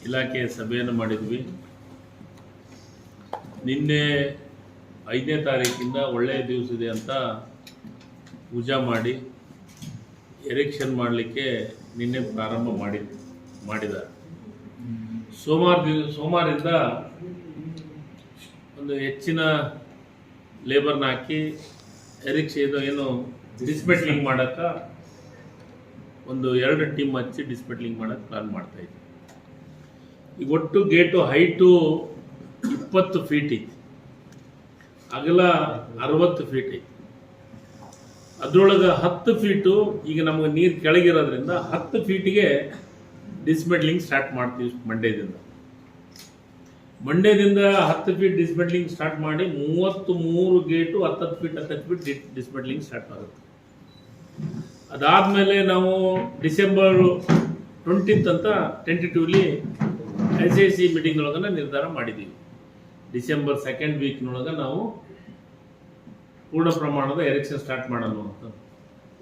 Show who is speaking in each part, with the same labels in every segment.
Speaker 1: ಇಲಾಖೆ ಸಭೆಯನ್ನು ಮಾಡಿದ್ವಿ. ನಿನ್ನೆ 5ನೇ ತಾರೀಕಿಂದ ಒಳ್ಳೆಯ ದಿವಸ ಇದೆ ಅಂತ ಪೂಜಾ ಮಾಡಿ ಎರೆಕ್ಷನ್ ಮಾಡಲಿಕ್ಕೆ ನಿನ್ನೆ ಪ್ರಾರಂಭ ಮಾಡಿದ್ದಾರೆ. ಸೋಮವಾರದಿಂದ ಒಂದು ಹೆಚ್ಚಿನ ಲೇಬರ್ನ ಹಾಕಿ ಏನು ಡಿಸ್ಮೆಟ್ಲಿಂಗ್ ಮಾಡೋಕ್ಕೆ ಒಂದು 2 ಟೀಮ್ ಹಚ್ಚಿ ಡಿಸ್ಮೆಟ್ಲಿಂಗ್ ಮಾಡೋಕ್ಕೆ ಪ್ಲಾನ್ ಮಾಡ್ತಾಯಿದ್ವಿ. ಈಗ ಒಟ್ಟು ಗೇಟು ಹೈಟು 20 ಫೀಟ್ ಐತಿ, ಅಗಲ 60 ಫೀಟ್ ಐತಿ. ಅದರೊಳಗೆ 10 ಫೀಟು ಈಗ ನಮಗೆ ನೀರು ಕೆಳಗಿರೋದ್ರಿಂದ 10 ಫೀಟಿಗೆ ಡಿಸ್ಮೆಟ್ಲಿಂಗ್ ಸ್ಟಾರ್ಟ್ ಮಾಡ್ತೀವಿ. ಮಂಡ್ಯದಿಂದ 10 ಫೀಟ್ ಡಿಸ್ಮೆಟ್ಲಿಂಗ್ ಸ್ಟಾರ್ಟ್ ಮಾಡಿ 33 ಗೇಟು 10 ಫೀಟ್ ಡಿಸ್ಮೆಟ್ಲಿಂಗ್ ಸ್ಟಾರ್ಟ್ ಆಗುತ್ತೆ. ಅದಾದಮೇಲೆ ನಾವು ಡಿಸೆಂಬರ್ 20th ಅಂತ ಟೆಂಟೇಟಿವ್ಲಿ ICIC ಮೀಟಿಂಗ್ ಒಳಗೆ ನಿರ್ಧಾರ ಮಾಡಿದ್ದೀವಿ. ಡಿಸೆಂಬರ್ 2nd ವೀಕ್ನೊಳಗೆ ನಾವು ಪೂರ್ಣ ಪ್ರಮಾಣದ ಎರೆಕ್ಷನ್ ಸ್ಟಾರ್ಟ್ ಮಾಡೋಣ ಅಂತ.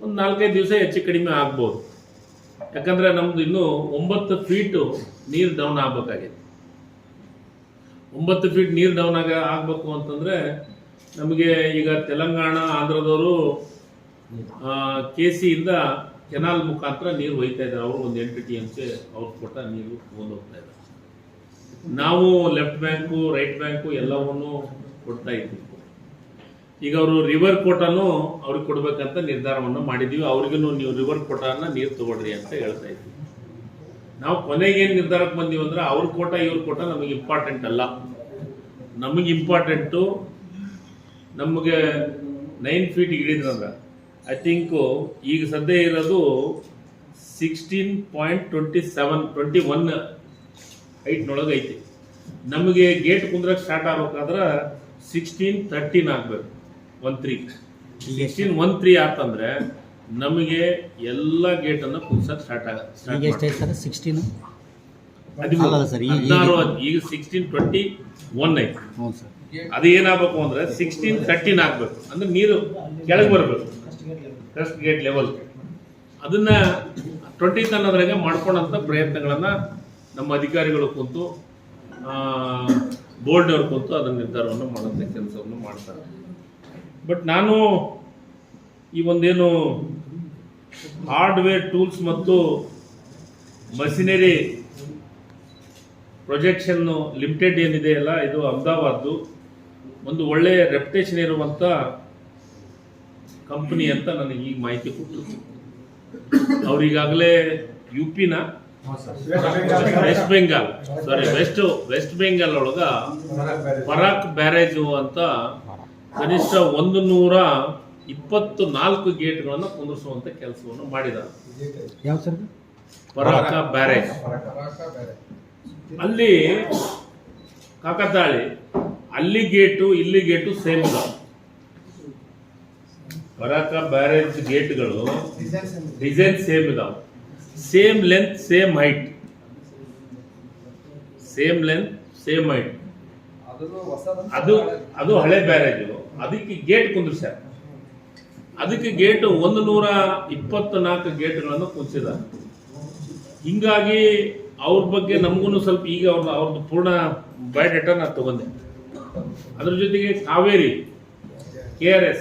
Speaker 1: ಒಂದು 4-5 ದಿವಸ ಹೆಚ್ಚು ಕಡಿಮೆ ಆಗ್ಬೋದು, ಯಾಕಂದರೆ ನಮ್ಮದು ಇನ್ನೂ 9 ಫೀಟು ನೀರು ಡೌನ್ ಆಗಬೇಕಾಗಿದೆ. 9 ಫೀಟ್ ನೀರು ಡೌನ್ ಆಗಬೇಕು ಅಂತಂದರೆ ನಮಗೆ ಈಗ ತೆಲಂಗಾಣ ಆಂಧ್ರದವರು KCಯಿಂದ ಕೆನಾಲ್ ಮುಖಾಂತರ ನೀರು ಒಯ್ತಾ ಇದ್ದಾರೆ. ಅವರು ಒಂದು 8 TMC ಅವ್ರು ಕೊಟ್ಟ ನೀರು ತಗೊಂಡು ಹೋಗ್ತಾ ಇದ್ದಾರೆ. ನಾವು ಲೆಫ್ಟ್ ಬ್ಯಾಂಕು ರೈಟ್ ಬ್ಯಾಂಕು ಎಲ್ಲವನ್ನೂ ಕೊಡ್ತಾ ಇದ್ದೀವಿ. ಈಗ ಅವರು ರಿವರ್ ಕೋಟಾನು ಅವ್ರಿಗೆ ಕೊಡ್ಬೇಕಂತ ನಿರ್ಧಾರವನ್ನು ಮಾಡಿದ್ದೀವಿ. ಅವ್ರಿಗೂ ನೀವು ರಿವರ್ ಕೋಟಾನ ನೀರು ತಗೊಳ್ರಿ ಅಂತ ಹೇಳ್ತಾ ಇದ್ದೀವಿ. ನಾವು ಕೊನೆಗೇನು ನಿರ್ಧಾರಕ್ಕೆ ಬಂದೀವಿ ಅಂದ್ರೆ ಅವ್ರ ಕೋಟ ಇವ್ರ ಕೋಟ ನಮಗೆ ಇಂಪಾರ್ಟೆಂಟ್ ಅಲ್ಲ. ನಮಗೆ ಇಂಪಾರ್ಟೆಂಟು ನಮಗೆ 9 ಫೀಟ್ ಹಿಡಿದ್ರಂದ್ರೆ ಐ ಥಿಂಕು ಈಗ ಸದ್ಯ ಇರೋದು 16.21 ಹೈಟ್ನೊಳಗೆ ಐತಿ. ನಮಗೆ ಗೇಟ್ ಕುಂದ್ರಕ್ಕೆ ಸ್ಟಾರ್ಟ್ ಆಗ್ಬೇಕಾದ್ರೆ 16-13 ಆಗಬೇಕು. 16-13 ಆತಂದ್ರೆ ನಮಗೆ ಎಲ್ಲ ಗೇಟನ್ನು ಕುಂದ್ಸಕ್ಕೆ ಸ್ಟಾರ್ಟ್ ಆಗುತ್ತೆ. ಈಗ 16-21 ಐತಿ. ಅದು ಏನಾಗಬೇಕು ಅಂದ್ರೆ 16-13 ಆಗಬೇಕು. ಅಂದ್ರೆ ನೀರು ಕೆಳಗೆ ಬರಬೇಕು ಫಸ್ಟ್ ಗೇಟ್ ಲೆವೆಲ್. ಅದನ್ನ 20th ಅನ್ನೋದ್ರಾಗೆ ಮಾಡ್ಕೊಂಡಂತ ಪ್ರಯತ್ನಗಳನ್ನ ನಮ್ಮ ಅಧಿಕಾರಿಗಳು ಕುಂತು ಬೋರ್ಡ್ನವ್ರು ಕುಂತು ಅದನ್ನ ನಿರ್ಧಾರವನ್ನು ಮಾಡೋಂಥ ಕೆಲಸವನ್ನು ಮಾಡ್ತಾರೆ. ಬಟ್ ನಾನು ಈ ಒಂದೇನು ಹಾರ್ಡ್ವೇರ್ ಟೂಲ್ಸ್ ಮತ್ತು ಮಷಿನರಿ ಪ್ರೊಜೆಕ್ಷನ್ ಲಿಮಿಟೆಡ್ ಏನಿದೆ ಅಲ್ಲ, ಇದು ಅಹಮದಾಬಾದ್ದು ಒಂದು ಒಳ್ಳೆ ರೆಪ್ಯುಟೇಷನ್ ಇರುವಂಥ ಕಂಪನಿ ಅಂತ ನನಗೆ ಈಗ ಮಾಹಿತಿ ಕೊಟ್ಟರು. ಅವ್ರಿಗಾಗಲೇ UPನ ವೆಸ್ಟ್ ಬೆಂಗಾಲ್ ಒಳಗ ಪರಾಕ್ ಬ್ಯಾರೇಜು ಅಂತ ಕನಿಷ್ಠ 124 ಗೇಟ್ಗಳನ್ನು ಕುಂದಿಸುವಂತ ಕೆಲಸವನ್ನು ಮಾಡಿದ್ದಾರೆ. ಪರಾಕ ಬ್ಯಾರೇಜ್ ಅಲ್ಲಿ ಕಾಕತಾಳಿ, ಅಲ್ಲಿ ಗೇಟು ಇಲ್ಲಿ ಗೇಟು ಸೇಮ್ ಇಲ್ಲ. ಪರಾಕ ಬ್ಯಾರೇಜ್ ಗೇಟ್ಗಳು ಡಿಸೈನ್ ಸೇಮ್ ಇದಾವೆ. ಸೇಮ್ ಲೆಂತ್ ಸೇಮ್ ಹೈಟ್, ಅದು ಹಳೆ ಬ್ಯಾರೇಜು. ಅದಕ್ಕೆ ಗೇಟ್ ಕುಂದಿಸ್ಯಾರ. ಅದಕ್ಕೆ ಗೇಟ್ 124 ಗೇಟ್ಗಳನ್ನು ಕುಂದಿಸಿದ್ದಾರೆ. ಹಿಂಗಾಗಿ ಅವ್ರ ಬಗ್ಗೆ ನಮಗೂ ಸ್ವಲ್ಪ ಈಗ ಅವ್ರದ್ದು ಪೂರ್ಣ ಬಯೋಡೇಟಾ ನಾನು ತಗೊಂಡೆ. ಅದ್ರ ಜೊತೆಗೆ ಕಾವೇರಿ KRS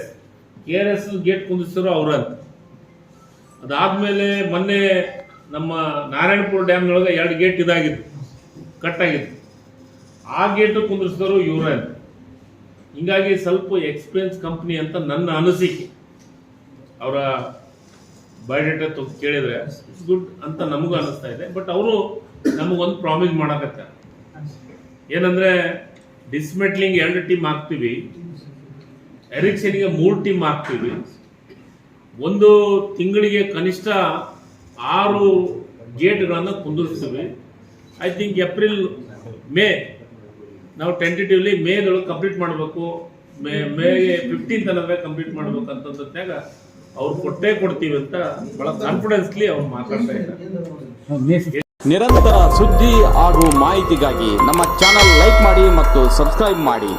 Speaker 1: ಗೇಟ್ ಕುಂದಿಸಿದ್ರು ಅವ್ರಂತ. ಅದಾದ್ಮೇಲೆ ಮೊನ್ನೆ ನಮ್ಮ ನಾರಾಯಣಪುರ ಡ್ಯಾಮ್ನೊಳಗೆ 2 ಗೇಟ್ ಇದಾಗಿತ್ತು, ಕಟ್ ಆಗಿತ್ತು. ಆ ಗೇಟು ಕುಂದಿಸಿದ್ರು ಇವ್ರಂತ. ಹಿಂಗಾಗಿ ಸ್ವಲ್ಪ ಎಕ್ಸ್ಪೀರಿಯನ್ಸ್ ಕಂಪ್ನಿ ಅಂತ ನನ್ನ ಅನಿಸಿಕೆ. ಅವರ ಬಯೋಡೇಟಾ ಕೇಳಿದ್ರೆ ಇಟ್ಸ್ ಗುಡ್ ಅಂತ ನಮಗೂ ಅನಿಸ್ತಾ ಇದೆ. ಬಟ್ ಅವರು ನಮಗೊಂದು ಪ್ರಾಮಿಸ್ ಮಾಡಕತ್ತಾರೆ. ಏನಂದ್ರೆ ಡಿಸ್ಮೆಟ್ಲಿಂಗ್ 2 ಟೀಮ್ ಹಾಕ್ತೀವಿ, ಎರಿಕ್ಷನ್ಗೆ 3 ಟೀಮ್ ಹಾಕ್ತೀವಿ. ಒಂದು ತಿಂಗಳಿಗೆ ಕನಿಷ್ಠ 6 ಗೇಟ್ಗಳನ್ನು ಕುಂದಿರ್ತೀವಿ. ಐ ಥಿಂಕ್ ಏಪ್ರಿಲ್ ಮೇ ನಾವು ಟೆಂಟೇಟಿವ್ಲಿ ಮೇದೊಳಗೆ ಕಂಪ್ಲೀಟ್ ಮಾಡಬೇಕು. ಮೇಗೆ 15th ಅನ್ನೋದ್ರೆ ಕಂಪ್ಲೀಟ್ ಮಾಡಬೇಕು ಅಂತಂದಾಗ ಅವ್ರು ಕೊಡ್ತೀವಿ ಅಂತ ಬಹಳ ಕಾನ್ಫಿಡೆನ್ಸ್ಲಿ ಅವ್ರು ಮಾತಾಡ್ತಾ ಇದ್ದಾರೆ.
Speaker 2: ನಿರಂತರ ಸುದ್ದಿ ಹಾಗೂ ಮಾಹಿತಿಗಾಗಿ ನಮ್ಮ ಚಾನಲ್ ಲೈಕ್ ಮಾಡಿ ಮತ್ತು ಸಬ್ಸ್ಕ್ರೈಬ್ ಮಾಡಿ.